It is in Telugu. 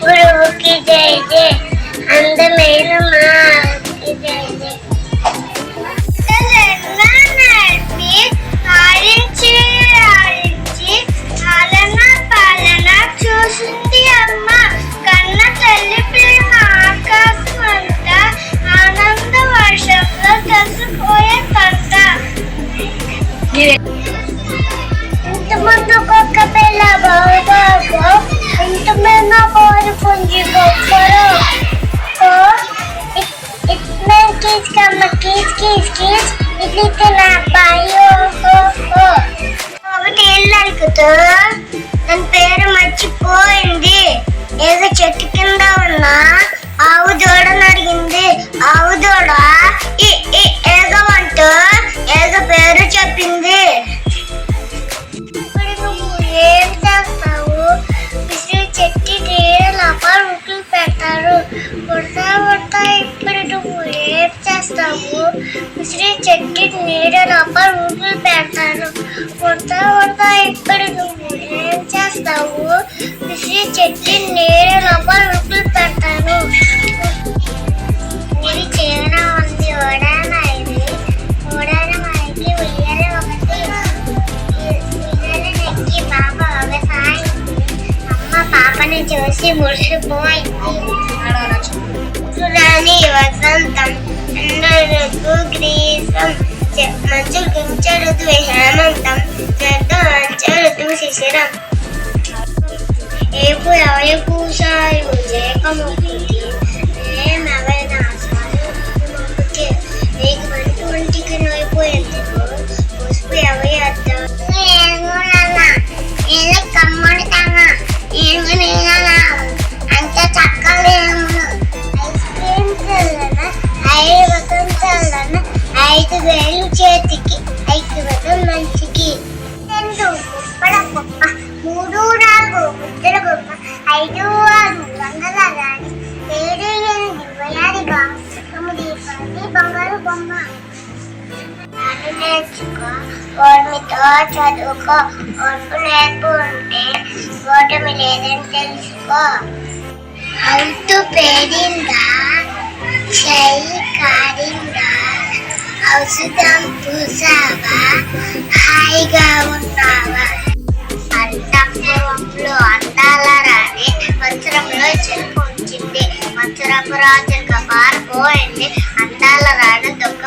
గురువుకి జై జై అందమైన మా ఆవుకి జై జై. నడిపి ఆడించి ఆడించి పాలన పాలన చూసింది అమ్మ. కన్న తల్లి ప్రేమ ఆకాశం అంతా ఆనంద వర్షంలో కలిసిపోయే పంట. ఇంతమంది ఒక్కొక్క పిల్ల బాబు ఇంతమంది కోరి పుంజి గొప్పరు కీచ్ కమ్మ కీచ్ కీచ్ కీచ్ ఇట్లయితే నా అబ్బాయి ఒకటి ఇల్లు అడుగుతూ తన పేరు మర్చిపోయింది. ఏదో చెట్టు కింద ఉన్న ఆవు దూడని అడిగింది. ఆవు దూడ ఏగవంటూ ఏగ పేరు చెప్పింది. ఇప్పుడు నువ్వు ఏం చేస్తావు? విసిరి చెట్టు నీడ లోపల ఉక్కులు పెడతారు. ఉడతా ఉడతా ఇప్పుడు నువ్వు ఏం చేస్తావు? విసిరి చెట్టు నీడ లోపల ఉక్కులు పెడతారు. ఉడతా ఉడతా ఇప్పుడు నువ్వు ఏం చేస్తావు? విసిరి చెట్టు నీడ లోపల ఉక్కులు పెడతారు. ఇది చీర ఉంది ఓడాన ఇది ఓడాన మైకి ఉయ్యాల ఒకటి ఉయ్యాల నెక్కి పాప వ్యవసాయం. అమ్మ పాపని చూసి మురిసిపోయింది. రాని వసంతం ఎండలకు గ్రీసం మంచు గించరుదు హేమంతం చెరుదు శిశిరం. ఏపు ఎవరి పూసాయు జేకముక్తి ఏమవనాశాలు మొక్కుకి నీకు వంటి వంటికి నోయిపోయేందుకు పసుపు ఎవరి అర్థం. నేను కమ్మడుతానా నేను నేనా అంత చక్కలేము. ఐస్ క్రీమ్ చల్లన 5 వసంతాలన 5 వేలు చేతికి 5 వసం మంచికి. 2 కుప్పల కుప్ప 3 4 ముద్దల గుప్ప 5 6 వందల రాణి 7 8 26 9 10 బంగారు బొమ్మ. నాన్న నేర్చుకో ఓర్మితో చదువుకో. ఓర్పు నేర్పు ఉంటే ఓటమి లేదని తెలుసుకో. హౌతు పేరిందా చెయ్యి కారిందా ఔషధం పూసావా హాయిగా ఉన్నావా. అంతఃపురంలో అందాల రాణి మంచరంలో చెరుపు ఉంచింది. మంచరపు రాజుగా పారిపోయింది. అందాల రాణి దొంగ